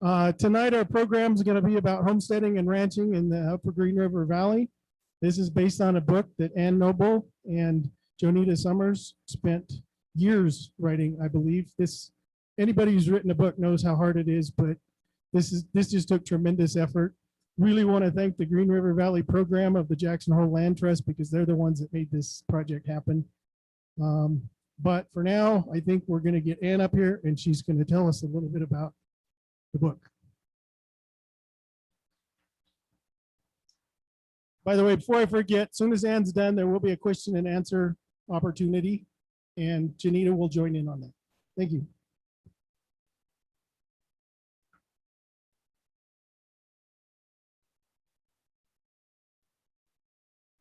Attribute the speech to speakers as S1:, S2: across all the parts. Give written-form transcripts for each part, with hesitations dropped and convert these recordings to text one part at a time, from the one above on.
S1: Tonight, our program is going to be about homesteading and ranching in the Upper Green River Valley. This is based on a book that Ann Noble and Jonita Summers spent years writing, I believe. Anybody who's written a book knows how hard it is, but this just took tremendous effort. Really want to thank the Green River Valley program of the Jackson Hole Land Trust because they're the ones that made this project happen. But for now, I think we're going to get Ann up here and she's going to tell us a little bit about the book. By the way, before I forget, as soon as Ann's done, there will be a question and answer opportunity, and Janita will join in on that. Thank you.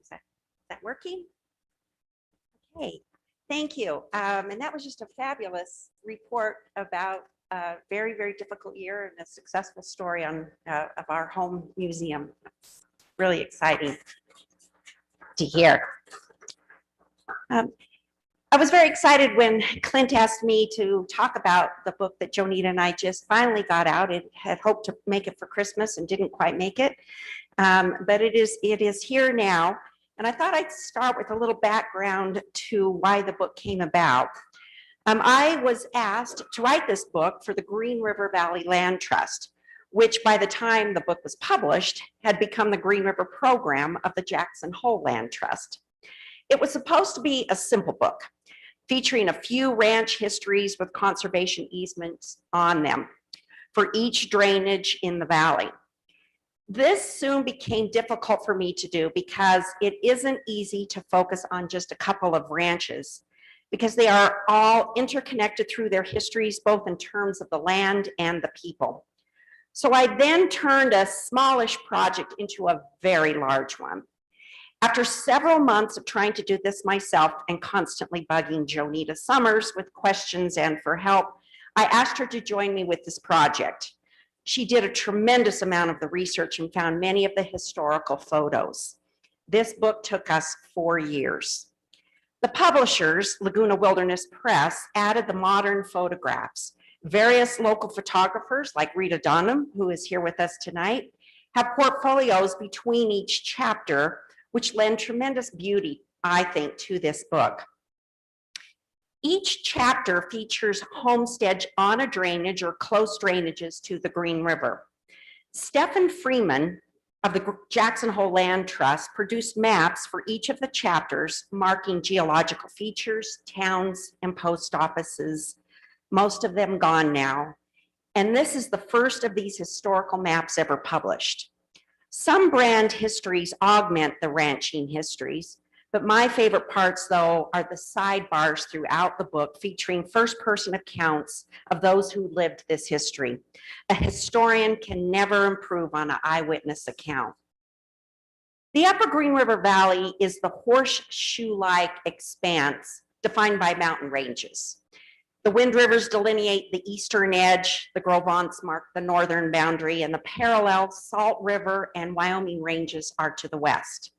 S2: Is that working? Okay, thank you. And that was just a fabulous report about a very, very difficult year and a successful story of our home museum. Really exciting to hear. I was very excited when Clint asked me to talk about the book that Jonita and I just finally got out. It had hoped to make it for Christmas and didn't quite make it, but it is here now. And I thought I'd start with a little background to why the book came about. I was asked to write this book for the Green River Valley Land Trust, which by the time the book was published had become the Green River program of the Jackson Hole Land Trust. It was supposed to be a simple book featuring a few ranch histories with conservation easements on them for each drainage in the valley. This soon became difficult for me to do because it isn't easy to focus on just a couple of ranches because they are all interconnected through their histories, both in terms of the land and the people. So I then turned a smallish project into a very large one. After several months of trying to do this myself and constantly bugging Jonita Summers with questions and for help, I asked her to join me with this project. She did a tremendous amount of the research and found many of the historical photos. This book took us 4 years. The publishers, Laguna Wilderness Press, added the modern photographs. Various local photographers like Rita Dunham, who is here with us tonight, have portfolios between each chapter, which lend tremendous beauty, I think, to this book. Each chapter features homesteads on a drainage or close drainages to the Green River. Stephen Freeman of the Jackson Hole Land Trust produced maps for each of the chapters, marking geological features, towns, and post offices, most of them gone now. And this is the first of these historical maps ever published. Some brand histories augment the ranching histories, but my favorite parts, though, are the sidebars throughout the book featuring first-person accounts of those who lived this history. A historian can never improve on an eyewitness account. The Upper Green River Valley is the horseshoe-like expanse defined by mountain ranges. The Wind Rivers delineate the eastern edge, the Gros Ventres mark the northern boundary, and the parallel Salt River and Wyoming ranges are to the west.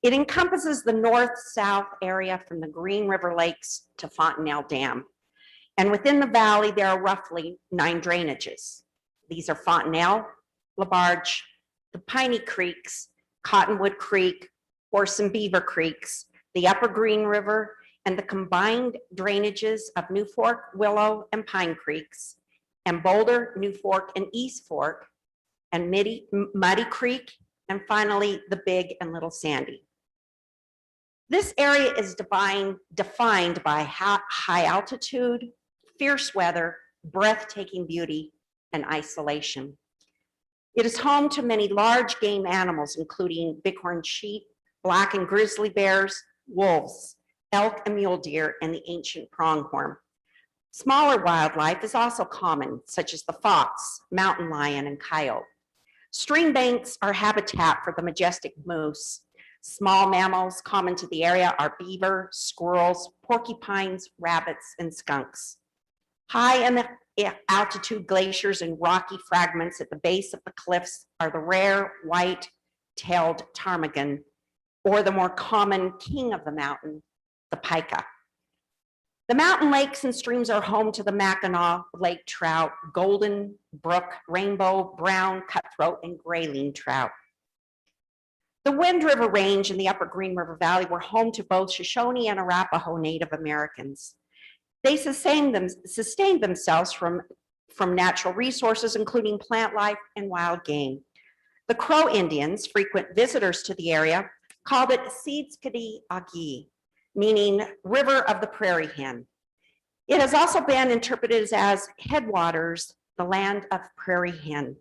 S2: It encompasses the north-south area from the Green River Lakes to Fontenelle Dam. And within the valley, there are roughly 9 drainages. These are Fontenelle, LaBarge, the Piney Creeks, Cottonwood Creek, Horse and Beaver Creeks, the Upper Green River, and the combined drainages of New Fork, Willow, and Pine Creeks, and Boulder, New Fork, and East Fork, and Muddy Creek, and finally the Big and Little Sandy. This area is defined by high altitude, fierce weather, breathtaking beauty, and isolation. It is home to many large game animals, including bighorn sheep, black and grizzly bears, wolves, elk and mule deer, and the ancient pronghorn. Smaller wildlife is also common, such as the fox, mountain lion, and coyote. Stream banks are habitat for the majestic moose. Small mammals common to the area are beaver, squirrels, porcupines, rabbits, and skunks. High in the altitude glaciers and rocky fragments at the base of the cliffs are the rare white-tailed ptarmigan, or the more common king of the mountain, the pika. The mountain lakes and streams are home to the Mackinac Lake trout, golden brook, rainbow, brown, cutthroat, and grayling trout. The Wind River Range and the Upper Green River Valley were home to both Shoshone and Arapaho Native Americans. They sustained themselves from natural resources, including plant life and wild game. The Crow Indians, frequent visitors to the area, called it Seedskadi Agi, meaning river of the prairie hen. It has also been interpreted as headwaters, the land of prairie hen.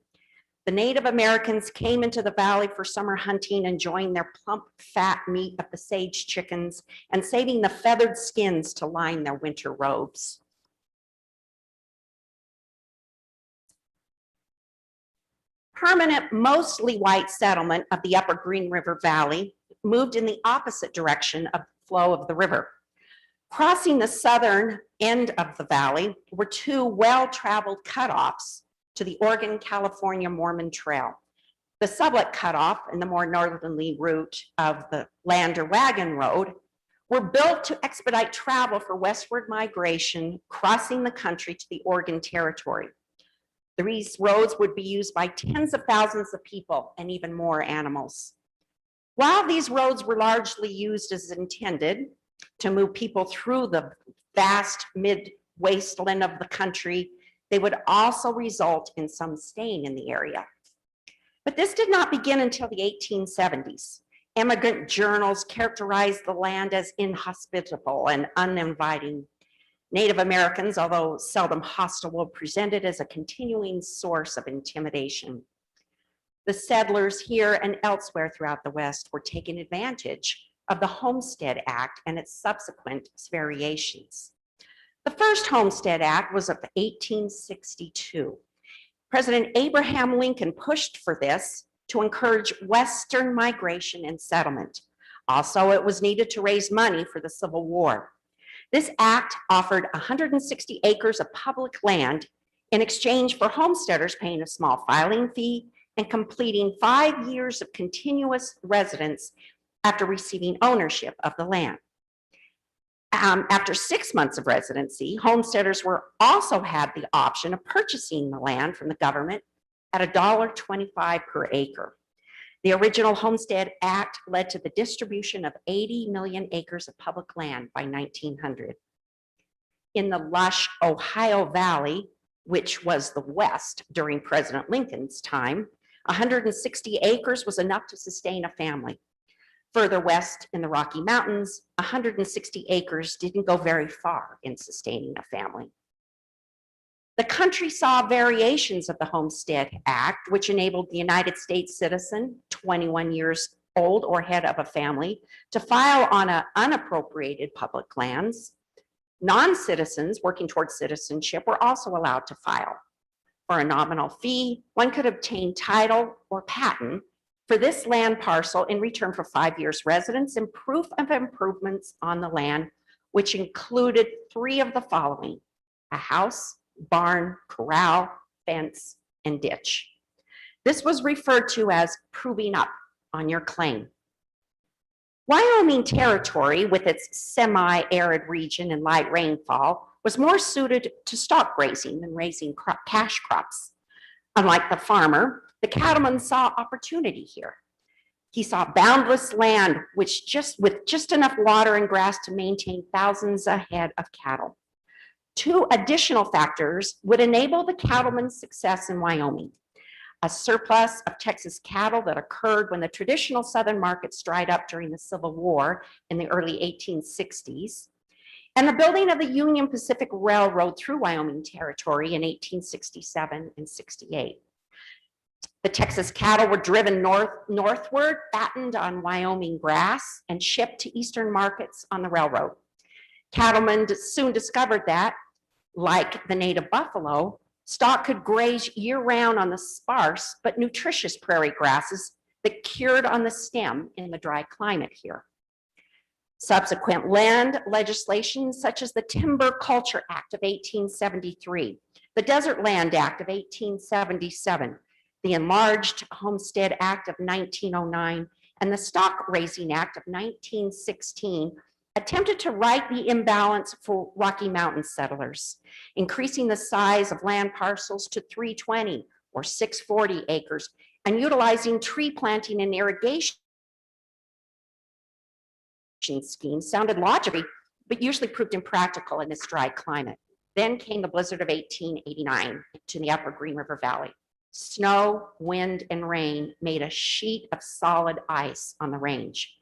S2: The Native Americans came into the valley for summer hunting, enjoying their plump, fat meat of the sage chickens and saving the feathered skins to line their winter robes. Permanent, mostly white settlement of the Upper Green River Valley moved in the opposite direction of the flow of the river. Crossing the southern end of the valley were two well-traveled cutoffs to the Oregon-California Mormon Trail. The Sublette cutoff and the more northerly route of the Lander Wagon Road were built to expedite travel for westward migration, crossing the country to the Oregon Territory. These roads would be used by tens of thousands of people and even more animals. While these roads were largely used as intended to move people through the vast mid-wasteland of the country, they would also result in some staying in the area. But this did not begin until the 1870s. Immigrant journals characterized the land as inhospitable and uninviting. Native Americans, although seldom hostile, were presented as a continuing source of intimidation. The settlers here and elsewhere throughout the West were taking advantage of the Homestead Act and its subsequent variations. The first Homestead Act was of 1862. President Abraham Lincoln pushed for this to encourage Western migration and settlement. Also, it was needed to raise money for the Civil War. This act offered 160 acres of public land in exchange for homesteaders paying a small filing fee and completing 5 years of continuous residence after receiving ownership of the land. After 6 months of residency, homesteaders also had the option of purchasing the land from the government at $1.25 per acre. The original Homestead Act led to the distribution of 80 million acres of public land by 1900. In the lush Ohio Valley, which was the West during President Lincoln's time, 160 acres was enough to sustain a family. Further west in the Rocky Mountains, 160 acres didn't go very far in sustaining a family. The country saw variations of the Homestead Act, which enabled the United States citizen, 21 years old or head of a family, to file on unappropriated public lands. Non-citizens working towards citizenship were also allowed to file. For a nominal fee, one could obtain title or patent for this land parcel in return for 5 years residence and proof of improvements on the land, which included 3 of the following: a house, barn, corral, fence, and ditch. This was referred to as proving up on your claim. Wyoming Territory, with its semi-arid region and light rainfall, was more suited to stock grazing than raising cash crops. Unlike the farmer, the cattleman saw opportunity here. He saw boundless land with just enough water and grass to maintain thousands a head of cattle. 2 additional factors would enable the cattleman's success in Wyoming: a surplus of Texas cattle that occurred when the traditional southern markets dried up during the Civil War in the early 1860s, and the building of the Union Pacific Railroad through Wyoming Territory in 1867 and 68. The Texas cattle were driven northward, fattened on Wyoming grass, and shipped to eastern markets on the railroad. Cattlemen soon discovered that, like the native buffalo, stock could graze year-round on the sparse but nutritious prairie grasses that cured on the stem in the dry climate here. Subsequent land legislation, such as the Timber Culture Act of 1873, the Desert Land Act of 1877, the Enlarged Homestead Act of 1909, and the Stock Raising Act of 1916, attempted to right the imbalance for Rocky Mountain settlers, increasing the size of land parcels to 320 or 640 acres, and utilizing tree planting and irrigation schemes sounded logical, but usually proved impractical in this dry climate. Then came the blizzard of 1889 to the upper Green River Valley. Snow, wind, and rain made a sheet of solid ice on the range.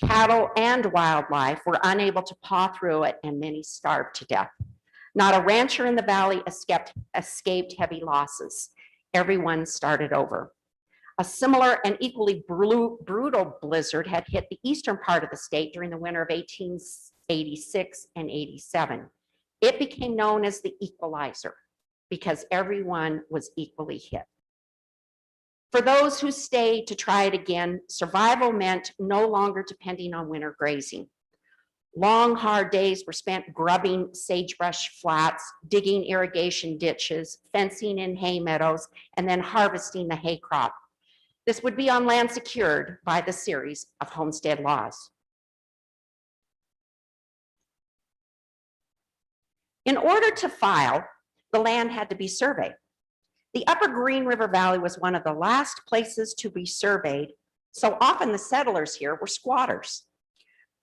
S2: Cattle and wildlife were unable to paw through it, and many starved to death. Not a rancher in the valley escaped heavy losses. Everyone started over. A similar and equally brutal blizzard had hit the eastern part of the state during the winter of 1886 and 87. It became known as the equalizer because everyone was equally hit. For those who stayed to try it again, survival meant no longer depending on winter grazing. Long, hard days were spent grubbing sagebrush flats, digging irrigation ditches, fencing in hay meadows, and then harvesting the hay crop. This would be on land secured by the series of homestead laws. In order to file, the land had to be surveyed. The upper Green River Valley was one of the last places to be surveyed, so often the settlers here were squatters.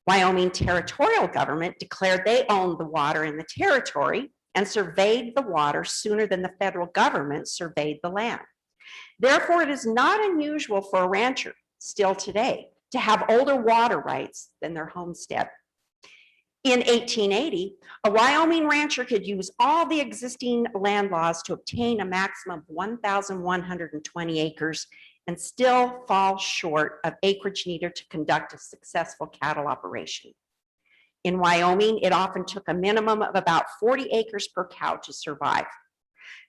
S2: Wyoming territorial government declared they owned the water in the territory and surveyed the water sooner than the federal government surveyed the land. Therefore, it is not unusual for a rancher, still today, to have older water rights than their homestead. In 1880, a Wyoming rancher could use all the existing land laws to obtain a maximum of 1,120 acres and still fall short of acreage needed to conduct a successful cattle operation. In Wyoming, it often took a minimum of about 40 acres per cow to survive.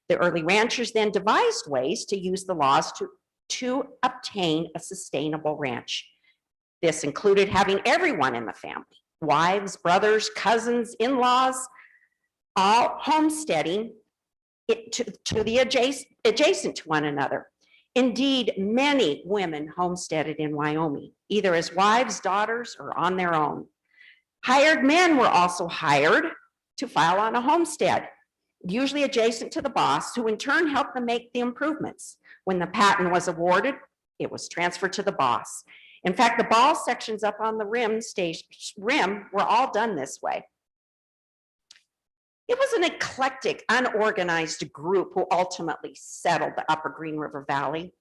S2: The early ranchers then devised ways to use the laws to obtain a sustainable ranch. This included having everyone in the family, wives, brothers, cousins, in-laws, all homesteading to the adjacent to one another. Indeed, many women homesteaded in Wyoming, either as wives, daughters, or on their own. Hired men were also hired to file on a homestead, usually adjacent to the boss, who in turn helped them make the improvements. When the patent was awarded, it was transferred to the boss. In fact, the ball sections up on the rim were all done this way. It was an eclectic, unorganized group who ultimately settled the upper Green River Valley.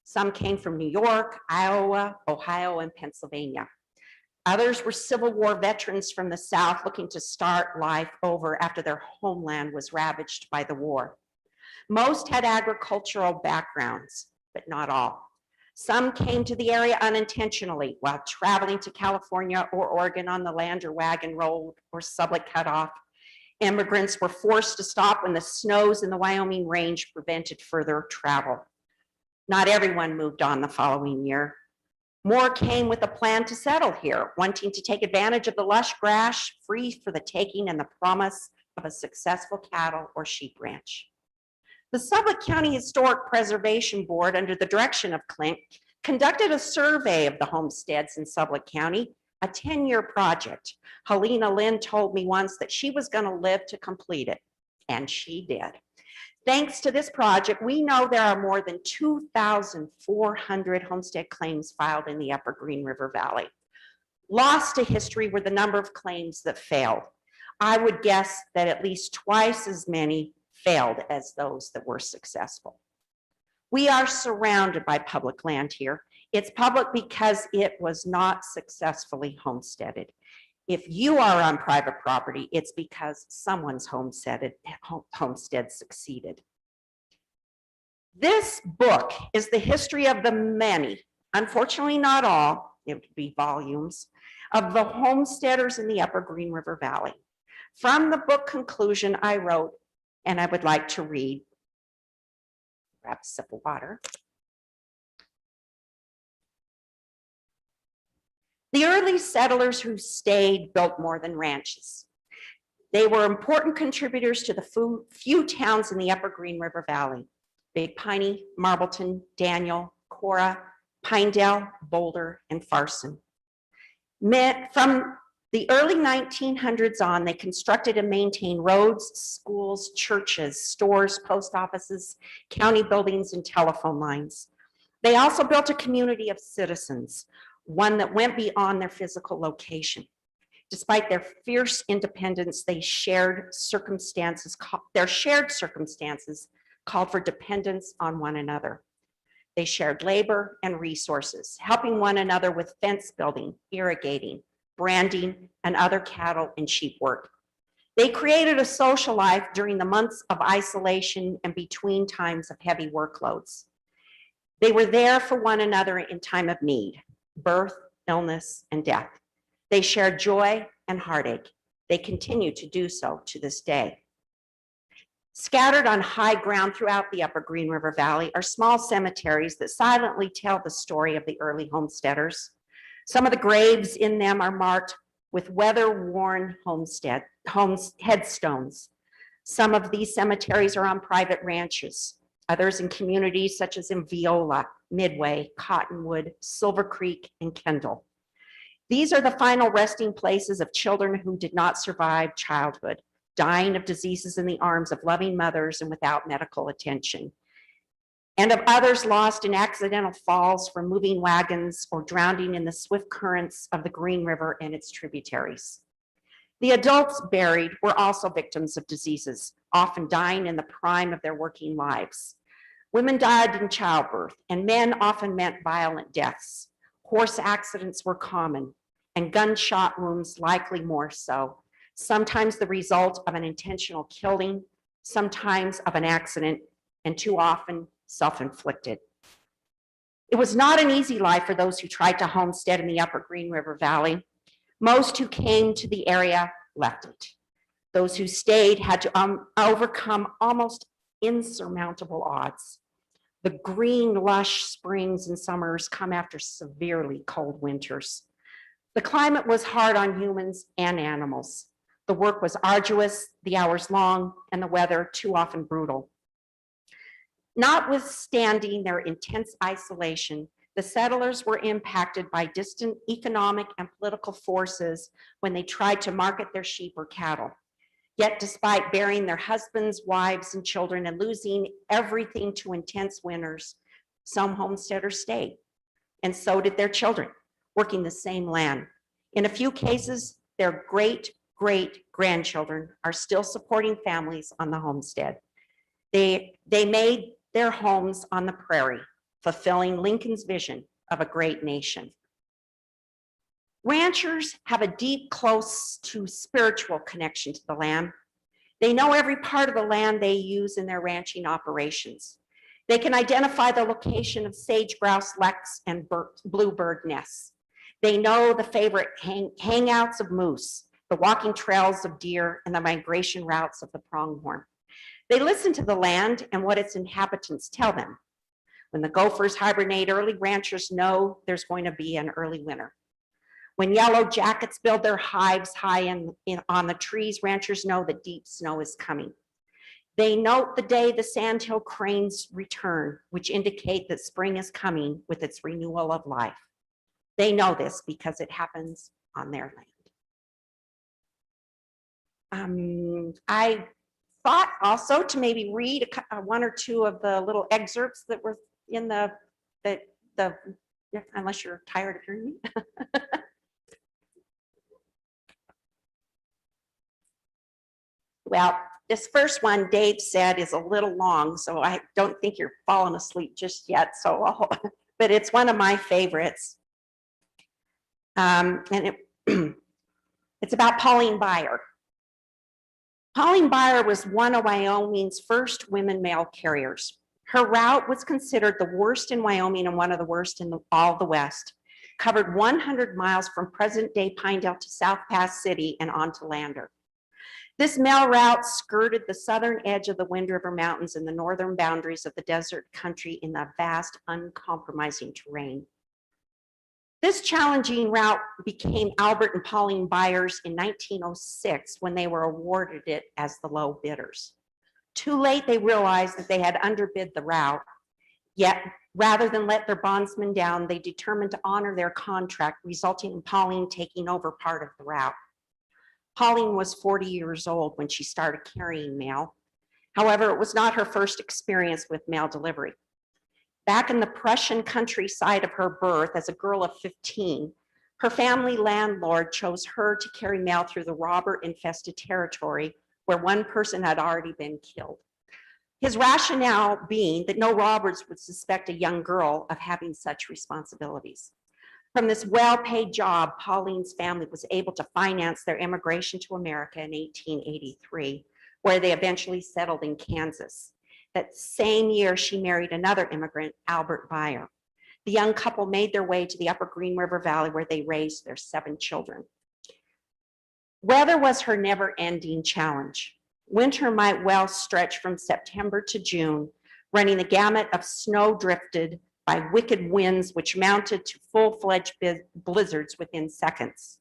S2: Some came from New York, Iowa, Ohio, and Pennsylvania. Others were Civil War veterans from the South looking to start life over after their homeland was ravaged by the war. Most had agricultural backgrounds, but not all. Some came to the area unintentionally while traveling to California or Oregon on the Lander Wagon Road or Sublette Cutoff. Immigrants were forced to stop when the snows in the Wyoming range prevented further travel. Not everyone moved on the following year. More came with a plan to settle here, wanting to take advantage of the lush grass free for the taking and the promise of a successful cattle or sheep ranch. The Sublette County Historic Preservation Board, under the direction of Clint, conducted a survey of the homesteads in Sublette County, a 10-year project. Helena Lynn told me once that she was going to live to complete it, and she did. Thanks to this project, we know there are more than 2,400 homestead claims filed in the upper Green River Valley. Lost to history were the number of claims that failed. I would guess that at least twice as many failed as those that were successful. We are surrounded by public land here. It's public because it was not successfully homesteaded. If you are on private property, it's because someone's homestead succeeded. This book is the history of the many, unfortunately not all, it would be volumes, of the homesteaders in the upper Green River Valley. From the book conclusion, I wrote, and I would like to read, grab a sip of water. The early settlers who stayed built more than ranches. They were important contributors to the few towns in the upper Green River Valley: Big Piney, Marbleton, Daniel, Cora, Pinedale, Boulder, and Farson. From The early 1900s on, they constructed and maintained roads, schools, churches, stores, post offices, county buildings, and telephone lines. They also built a community of citizens, one that went beyond their physical location. Despite their fierce independence, their shared circumstances called for dependence on one another. They shared labor and resources, helping one another with fence building, irrigating, branding, and other cattle and sheep work. They created a social life during the months of isolation and between times of heavy workloads. They were there for one another in time of need, birth, illness, and death. They shared joy and heartache. They continue to do so to this day. Scattered on high ground throughout the Upper Green River Valley are small cemeteries that silently tell the story of the early homesteaders. Some of the graves in them are marked with weather-worn headstones. Some of these cemeteries are on private ranches, others in communities such as in Viola, Midway, Cottonwood, Silver Creek, and Kendall. These are the final resting places of children who did not survive childhood, dying of diseases in the arms of loving mothers and without medical attention, and of others lost in accidental falls from moving wagons or drowning in the swift currents of the Green River and its tributaries. The adults buried were also victims of diseases, often dying in the prime of their working lives. Women died in childbirth, and men often meant violent deaths. Horse accidents were common, and gunshot wounds likely more so, sometimes the result of an intentional killing, sometimes of an accident, and too often self-inflicted. It was not an easy life for those who tried to homestead in the Upper Green River Valley. Most who came to the area left it. Those who stayed had to overcome almost insurmountable odds. The green, lush springs and summers come after severely cold winters. The climate was hard on humans and animals. The work was arduous, the hours long, and the weather too often brutal. Notwithstanding their intense isolation, the settlers were impacted by distant economic and political forces when they tried to market their sheep or cattle. Yet despite burying their husbands, wives, and children and losing everything to intense winters, some homesteaders stayed, and so did their children, working the same land. In a few cases, their great-grandchildren are still supporting families on the homestead. They made their homes on the prairie, fulfilling Lincoln's vision of a great nation. Ranchers have a deep, close to spiritual connection to the land. They know every part of the land they use in their ranching operations. They can identify the location of sage grouse leks and bluebird nests. They know the favorite hangouts of moose, the walking trails of deer, and the migration routes of the pronghorn. They listen to the land and what its inhabitants tell them. When the gophers hibernate early, ranchers know there's going to be an early winter. When yellow jackets build their hives high on the trees, ranchers know that deep snow is coming. They note the day the sandhill cranes return, which indicate that spring is coming with its renewal of life. They know this because it happens on their land. I thought also to maybe read one or two of the little excerpts that were in the unless you're tired of hearing me. Well, this first one, Dave said, is a little long, so I don't think you're falling asleep just yet. So, but it's one of my favorites, and it's about Pauline Byer. Pauline Byer was one of Wyoming's first women mail carriers. Her route was considered the worst in Wyoming and one of the worst in all the West. Covered 100 miles from present-day Pinedale to South Pass City and on to Lander. This mail route skirted the southern edge of the Wind River Mountains and the northern boundaries of the desert country in the vast, uncompromising terrain. This challenging route became Albert and Pauline Byers in 1906 when they were awarded it as the low bidders. Too late, they realized that they had underbid the route, Yet, rather than let their bondsman down, they determined to honor their contract, resulting in Pauline taking over part of the route. Pauline was 40 years old when she started carrying mail. However, it was not her first experience with mail delivery. Back in the Prussian countryside of her birth as a girl of 15, her family landlord chose her to carry mail through the robber-infested territory where one person had already been killed. His rationale being that no robbers would suspect a young girl of having such responsibilities. From this well-paid job, Pauline's family was able to finance their immigration to America in 1883, where they eventually settled in Kansas. That same year, she married another immigrant, Albert Beyer. The young couple made their way to the Upper Green River Valley, where they raised their 7 children. Weather was her never-ending challenge. Winter might well stretch from September to June, running the gamut of snow drifted by wicked winds which mounted to full-fledged blizzards within seconds.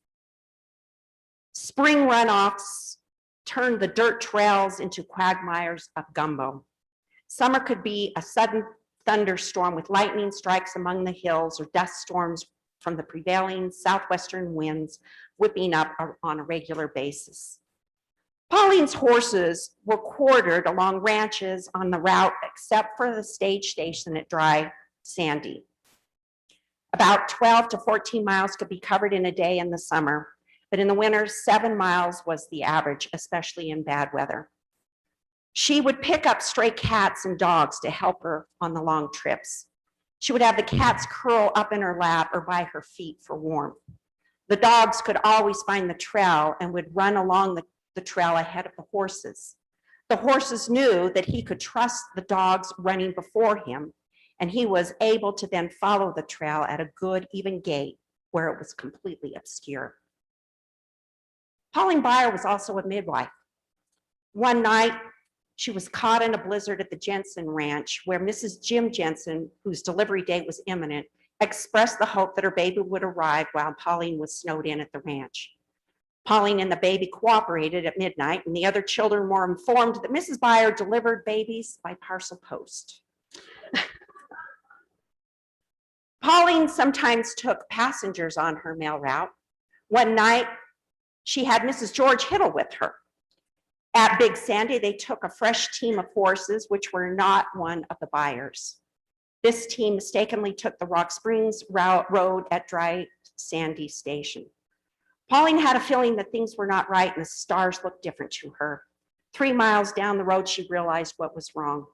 S2: Spring runoffs turned the dirt trails into quagmires of gumbo. Summer could be a sudden thunderstorm with lightning strikes among the hills or dust storms from the prevailing southwestern winds whipping up on a regular basis. Pauline's horses were quartered along ranches on the route except for the stage station at Dry Sandy. About 12 to 14 miles could be covered in a day in the summer, but in the winter, 7 miles was the average, especially in bad weather. She would pick up stray cats and dogs to help her on the long trips. She would have the cats curl up in her lap or by her feet for warmth. The dogs could always find the trail and would run along the trail ahead of the horses. The horses knew that he could trust the dogs running before him, and he was able to then follow the trail at a good, even gait where it was completely obscure. Pauline Beyer was also a midwife. One night, she was caught in a blizzard at the Jensen Ranch, where Mrs. Jim Jensen, whose delivery date was imminent, expressed the hope that her baby would arrive while Pauline was snowed in at the ranch. Pauline and the baby cooperated at midnight, and the other children were informed that Mrs. Beyer delivered babies by parcel post. Pauline sometimes took passengers on her mail route. One night, she had Mrs. George Hiddle with her. At Big Sandy, they took a fresh team of horses, which were not one of the Buyers. This team mistakenly took the Rock Springs road at Dry Sandy Station. Pauline had a feeling that things were not right and the stars looked different to her. 3 miles down the road, she realized what was wrong.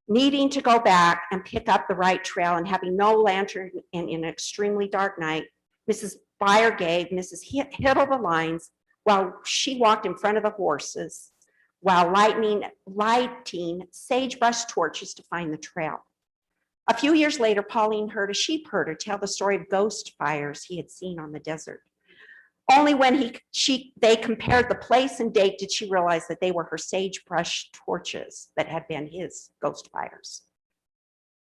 S2: Needing to go back and pick up the right trail and having no lantern in an extremely dark night, Mrs. Beyer gave Mrs. Hiddle the lines while she walked in front of the horses, while lighting sagebrush torches to find the trail. A few years later, Pauline heard a sheep herder tell the story of ghost fires he had seen on the desert. Only when they compared the place and date did she realize that they were her sagebrush torches that had been his ghost fires.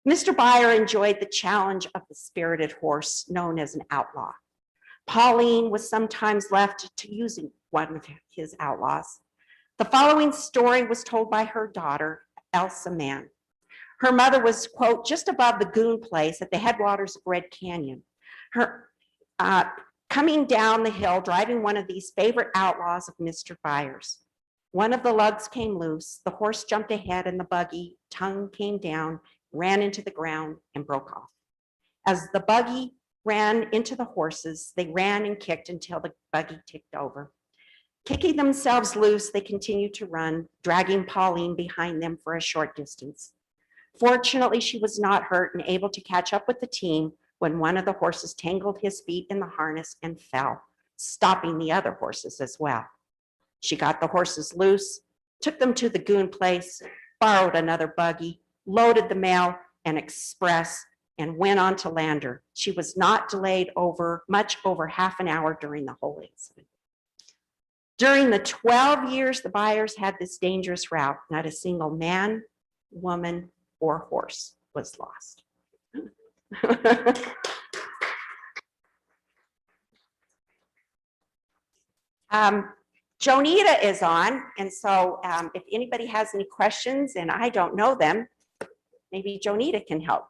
S2: Mr. Beyer enjoyed the challenge of the spirited horse known as an outlaw. Pauline was sometimes left to using one of his outlaws. The following story was told by her daughter, Elsa Mann. Her mother was, quote, just above the Goon Place at the headwaters of Red Canyon. Coming down the hill, driving one of these favorite outlaws of Mr. Beyer's. One of the lugs came loose, the horse jumped ahead, and the buggy tongue came down, ran into the ground, and broke off. As the buggy ran into the horses, they ran and kicked until the buggy tipped over. Kicking themselves loose, they continued to run, dragging Pauline behind them for a short distance. Fortunately, she was not hurt and able to catch up with the team when one of the horses tangled his feet in the harness and fell, stopping the other horses as well. She got the horses loose, took them to the Goon Place, borrowed another buggy, loaded the mail and express, and went on to Lander. She was not delayed much over half an hour during the whole incident. During the 12 years the Beyers had this dangerous route, not a single man, woman, or horse was lost. Jonita is on, and so if anybody has any questions and I don't know them, maybe Jonita can help.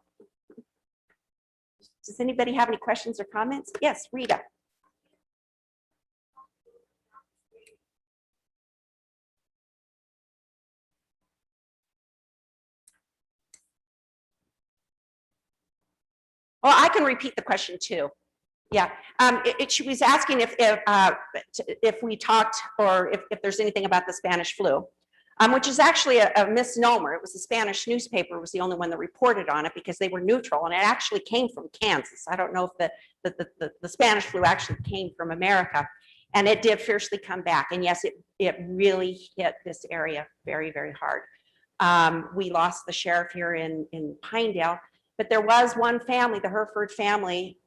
S2: Does anybody have any questions or comments? Yes, Rita. Well, I can repeat the question too. Yeah, she was asking if we talked or if there's anything about the Spanish flu, which is actually a misnomer. It was the Spanish newspaper was the only one that reported on it because they were neutral, and it actually came from Kansas. I don't know if the Spanish flu actually came from America, and it did fiercely come back. And yes, it really hit this area very, very hard. We lost the sheriff here in Pinedale, but there was one family, the Hereford family,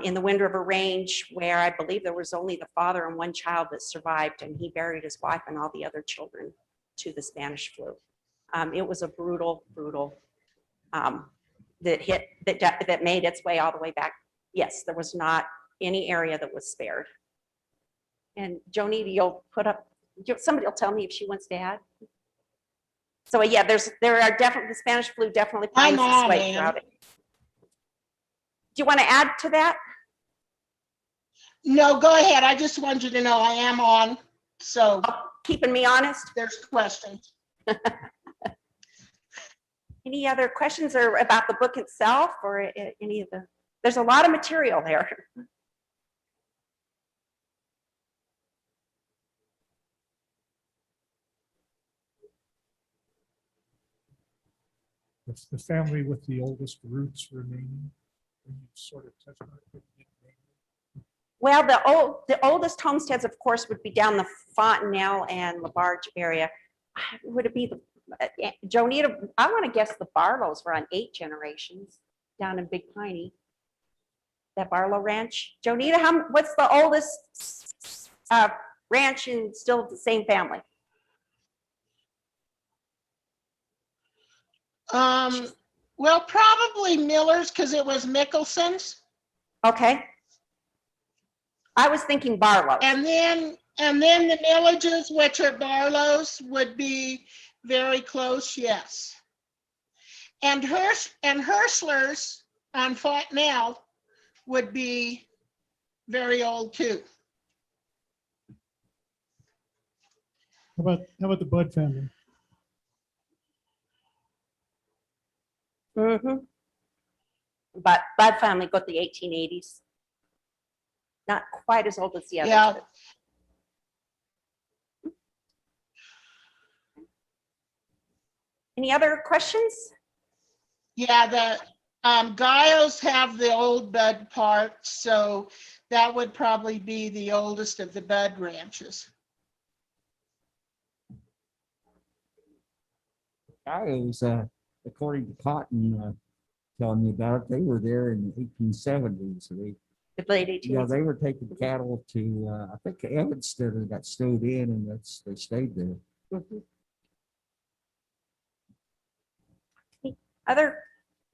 S2: in the Wind River Range, where I believe there was only the father and one child that survived, and he buried his wife and all the other children to the Spanish flu. It was a brutal that made its way all the way back. Yes, there was not any area that was spared. And Jonita, you'll put up, somebody will tell me if she wants to add. So yeah, there are definitely, the Spanish flu definitely finds its way throughout it. Do you want to add to that?
S3: No, go ahead. I just wanted you to know I am on, so.
S2: Keeping me honest.
S3: There's questions.
S2: Any other questions or about the book itself or any of the, there's a lot of material there.
S4: It's the family with the oldest roots remaining. You sort of touched on it.
S2: Well, the oldest homesteads, of course, would be down the Fontenelle and LaBarge area. Would it be the Jonita? I want to guess the Barlows were on 8 generations down in Big Piney. That Barlow Ranch. Jonita, what's the oldest ranch and still the same family?
S3: Well, probably Miller's because it was Mickelson's.
S2: Okay. I was thinking Barlow.
S3: And then the villages, which are Barlow's, would be very close, yes. And Hirschler's on Fontenelle would be very old too.
S1: How about the Bud family?
S2: But Bud family got the 1880s. Not quite as old as the others.
S3: Yeah.
S2: Any other questions?
S3: Yeah, the Guyos have the old Bud part, so that would probably be the oldest of the Bud ranches.
S5: Guys, according to Cotton telling me about it, they were there in the 1870s. So
S2: The late 1880s.
S5: yeah, they were taking cattle to, I think Evanston, and got stowed in, and they stayed there.
S2: Other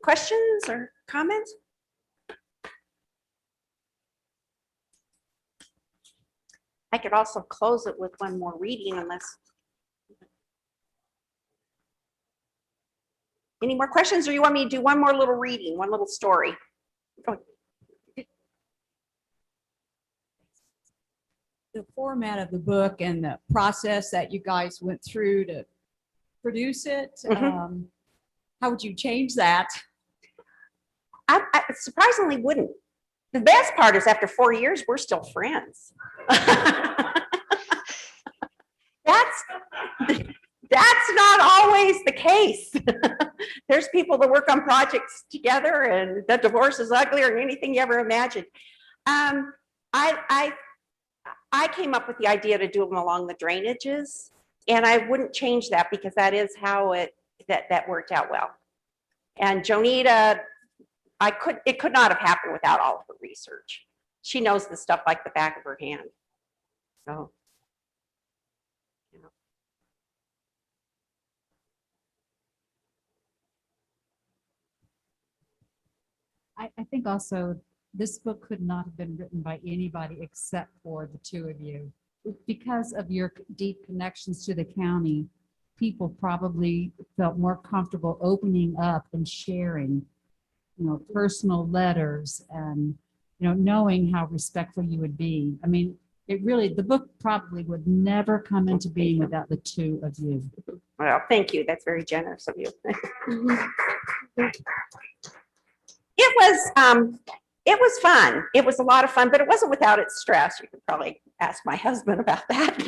S2: questions or comments? I could also close it with one more reading unless. Any more questions, or you want me to do one more little reading, one little story? Go.
S6: The format of the book and the process that you guys went through to produce it, how would you change that?
S2: I surprisingly wouldn't. The best part is after 4 years, we're still friends. That's not always the case. There's people that work on projects together and the divorce is uglier than anything you ever imagined. I came up with the idea to do them along the drainages, and I wouldn't change that because that is how that worked out well. And Jonita, it could not have happened without all of her research. She knows the stuff like the back of her hand. So, you know.
S7: I think also this book could not have been written by anybody except for the two of you. Because of your deep connections to the county, people probably felt more comfortable opening up and sharing, personal letters and, knowing how respectful you would be. I mean, the book probably would never come into being without the two of you.
S2: Well, thank you. That's very generous of you. It was fun. It was a lot of fun, but it wasn't without its stress. You could probably ask my husband about that.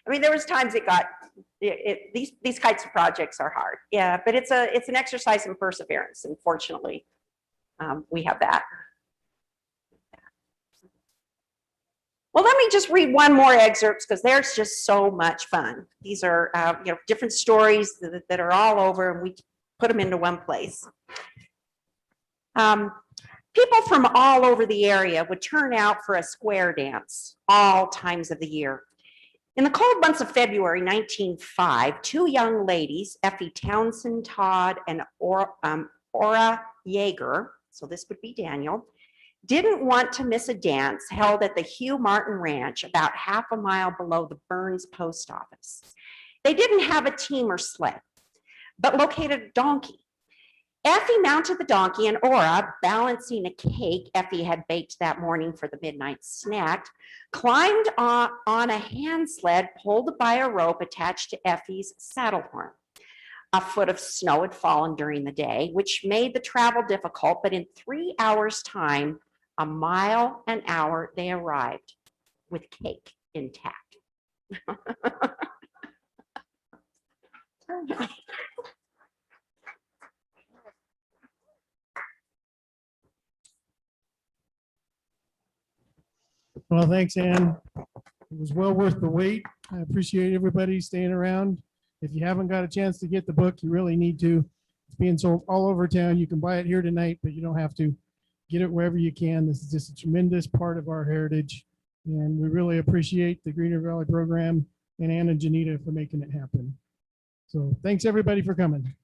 S2: I mean, there was times these kinds of projects are hard. Yeah, but it's an exercise in perseverance, and fortunately, we have that. Well, let me just read one more excerpt because there's just so much fun. These are different stories that are all over, and we put them into one place. People from all over the area would turn out for a square dance all times of the year. In the cold months of February 1905, two young ladies, Effie Townsend Todd and Ora Yeager, so this would be Daniel, didn't want to miss a dance held at the Hugh Martin Ranch about half a mile below the Burns Post Office. They didn't have a team or sled, but located a donkey. Effie mounted the donkey, and Ora, balancing a cake Effie had baked that morning for the midnight snack, climbed on a hand sled pulled by a rope attached to Effie's saddle horn. A foot of snow had fallen during the day, which made the travel difficult, but in 3 hours' time, a mile an hour, they arrived with cake intact.
S1: Well, thanks, Ann. It was well worth the wait. I appreciate everybody staying around. If you haven't got a chance to get the book, you really need to. It's being sold all over town. You can buy it here tonight, but you don't have to. Get it wherever you can. This is just a tremendous part of our heritage, and we really appreciate the Green River Valley program and Ann and Janita for making it happen. So thanks everybody for coming.